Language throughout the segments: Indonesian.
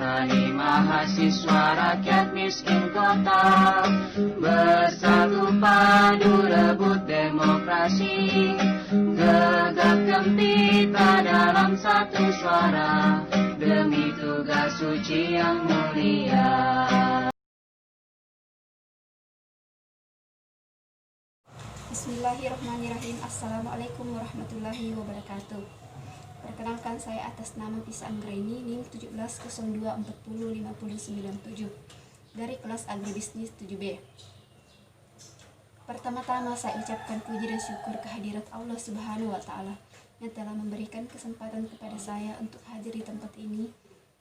Petani mahasiswa rakyat miskin kota, bersatu padu rebut demokrasi, gegap gempita dalam satu suara, demi tugas suci yang mulia. Bismillahirrahmanirrahim. Assalamualaikum warahmatullahi wabarakatuh. Perkenalkan, saya atas nama Pisa Anggraini, NIM 1702405097 dari kelas Agribisnis 7B. Pertama-tama saya ucapkan puji dan syukur kehadirat Allah Subhanahu wa Ta'ala yang telah memberikan kesempatan kepada saya untuk hadir di tempat ini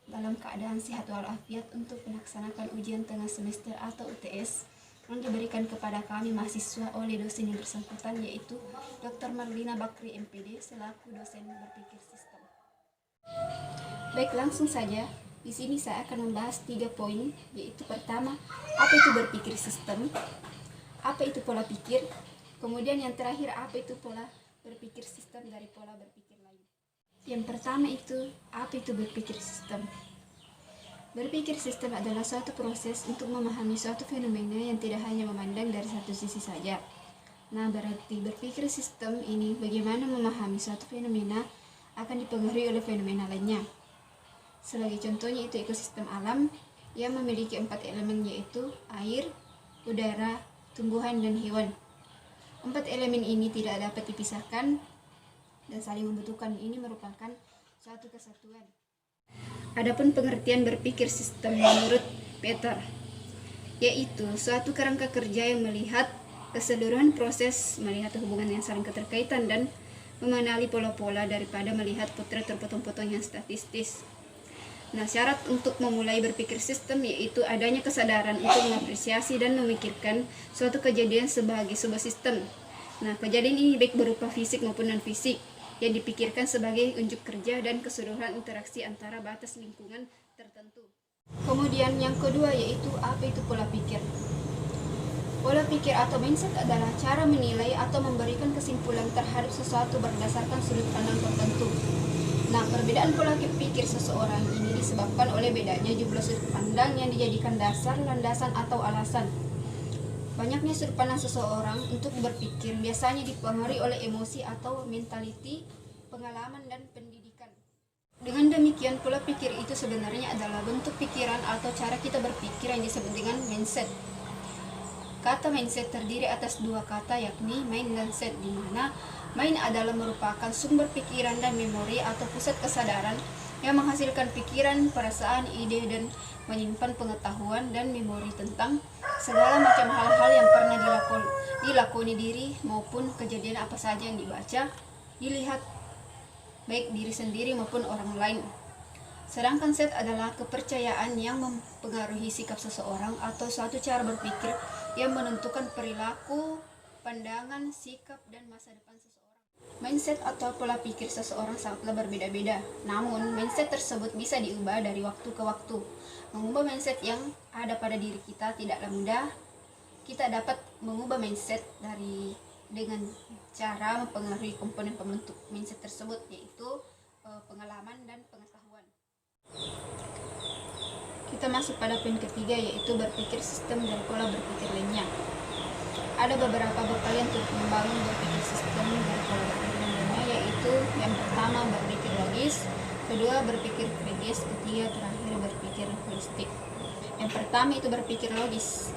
dalam keadaan sehat walafiat untuk melaksanakan ujian tengah semester atau UTS yang diberikan kepada kami mahasiswa oleh dosen yang bersangkutan, yaitu Dr. Marlina Bakri MPD selaku dosen berpikir sistem. Baik, langsung saja. Di sini saya akan membahas 3 poin, yaitu pertama, apa itu berpikir sistem, apa itu pola pikir, kemudian yang terakhir, apa itu pola berpikir sistem dari pola berpikir lain. Yang pertama itu, apa itu berpikir sistem? Berpikir sistem adalah suatu proses untuk memahami suatu fenomena yang tidak hanya memandang dari satu sisi saja. Nah, berarti berpikir sistem ini bagaimana memahami suatu fenomena akan dipengaruhi oleh fenomena lainnya. Sebagai contohnya itu ekosistem alam yang memiliki 4 elemen, yaitu air, udara, tumbuhan, dan hewan. 4 elemen ini tidak dapat dipisahkan dan saling membutuhkan. Ini merupakan suatu kesatuan. Adapun pengertian berpikir sistem menurut Peter, yaitu suatu kerangka kerja yang melihat keseluruhan proses, melihat hubungan yang saling keterkaitan, dan mengenali pola-pola daripada melihat potret terpotong-potong yang statistis. Nah, syarat untuk memulai berpikir sistem yaitu adanya kesadaran untuk mengapresiasi dan memikirkan suatu kejadian sebagai sebuah sistem. Nah, kejadian ini baik berupa fisik maupun non-fisik, yang dipikirkan sebagai unjuk kerja dan keseluruhan interaksi antara batas lingkungan tertentu. Kemudian yang kedua yaitu apa itu pola pikir. Pola pikir atau mindset adalah cara menilai atau memberikan kesimpulan terhadap sesuatu berdasarkan sudut pandang tertentu. Nah, perbedaan pola pikir seseorang ini disebabkan oleh bedanya jumlah sudut pandang yang dijadikan dasar, landasan, atau alasan. Banyaknya sudut pandang seseorang untuk berpikir biasanya dipengaruhi oleh emosi atau mentality, pengalaman, dan pendidikan. Dengan demikian, pola pikir itu sebenarnya adalah bentuk pikiran atau cara kita berpikir yang disebut dengan mindset. Kata mindset terdiri atas 2 kata, yakni mind dan set, di mana mind adalah merupakan sumber pikiran dan memori atau pusat kesadaran yang menghasilkan pikiran, perasaan, ide, dan menyimpan pengetahuan dan memori tentang segala macam hal-hal yang pernah dilakoni diri maupun kejadian apa saja yang dibaca, dilihat, baik diri sendiri maupun orang lain. Sedangkan set adalah kepercayaan yang mempengaruhi sikap seseorang atau suatu cara berpikir yang menentukan perilaku, pandangan, sikap, dan masa depan seseorang. Mindset atau pola pikir seseorang sangatlah berbeda-beda. Namun, mindset tersebut bisa diubah dari waktu ke waktu. Mengubah mindset yang ada pada diri kita tidaklah mudah. Kita dapat mengubah mindset dengan cara mempengaruhi komponen pembentuk mindset tersebut, yaitu pengalaman dan pengetahuan. Kita masuk pada poin ketiga, yaitu berpikir sistem dan pola berpikir lainnya. Ada beberapa bekal yang untuk membangun berpikir sistem dan pola berpikir lainnya, yaitu yang pertama berpikir logis, kedua berpikir kritis, ketiga terakhir berpikir holistik. Yang pertama itu berpikir logis.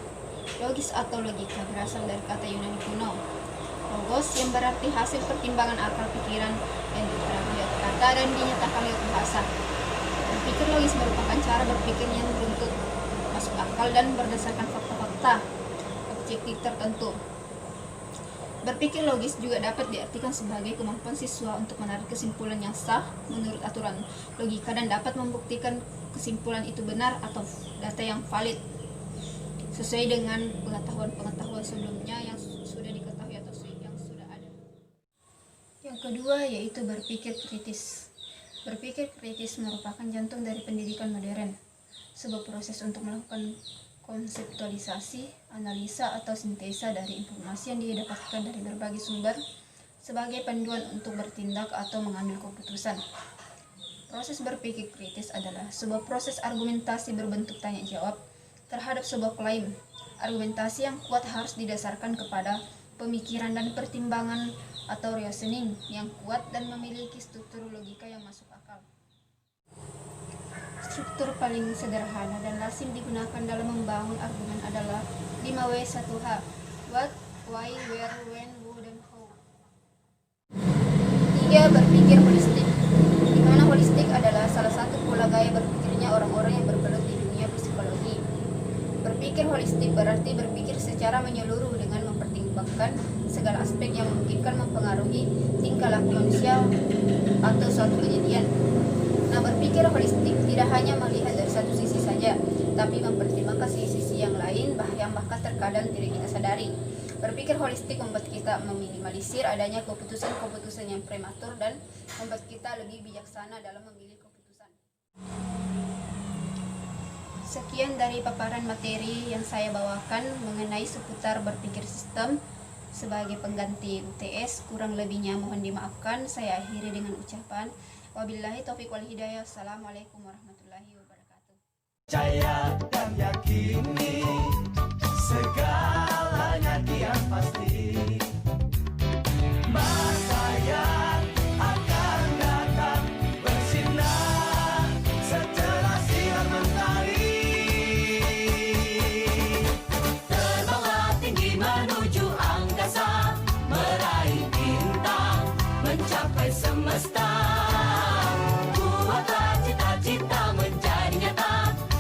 Logis atau logika berasal dari kata Yunani kuno logos, yang berarti hasil pertimbangan akal pikiran yang diterangkan lewat kata dan dinyatakan lewat bahasa. Berpikir logis merupakan cara berpikir yang beruntut, masuk akal, dan berdasarkan fakta-fakta objektif tertentu. Berpikir logis juga dapat diartikan sebagai kemampuan siswa untuk menarik kesimpulan yang sah menurut aturan logika dan dapat membuktikan kesimpulan itu benar atau data yang valid sesuai dengan pengetahuan sebelumnya yang sudah diketahui atau yang sudah ada. Yang kedua yaitu berpikir kritis. Berpikir kritis merupakan jantung dari pendidikan modern, sebuah proses untuk melakukan konseptualisasi, analisa, atau sintesa dari informasi yang didapatkan dari berbagai sumber sebagai panduan untuk bertindak atau mengambil keputusan. Proses berpikir kritis adalah sebuah proses argumentasi berbentuk tanya jawab terhadap sebuah klaim. Argumentasi yang kuat harus didasarkan kepada pemikiran dan pertimbangan atau reasoning yang kuat dan memiliki struktur logika yang masuk akal. Struktur paling sederhana dan lazim digunakan dalam membangun argumen adalah 5W1H. What, why, where, when, who, dan how. 3. Berpikir holistik, di mana holistik adalah salah satu pola gaya berpikirnya orang-orang yang bergelut di dunia psikologi. Berpikir holistik berarti berpikir secara menyeluruh dengan mempertimbangkan segala aspek yang memungkinkan mempengaruhi tingkah laku manusia atau suatu kejadian. Nah, berpikir holistik tidak hanya melihat dari satu sisi saja, tapi mempertimbangkan sisi-sisi yang lain yang bahkan terkadang tidak kita sadari. Berpikir holistik membuat kita meminimalisir adanya keputusan-keputusan yang prematur dan membuat kita lebih bijaksana dalam memilih keputusan. Sekian dari paparan materi yang saya bawakan mengenai seputar berpikir sistem. Sebagai pengganti UTS, kurang lebihnya mohon dimaafkan. Saya akhiri dengan ucapan wabillahi taufiq wal hidayah. Assalamualaikum warahmatullahi wabarakatuh. Percaya dan yakini segala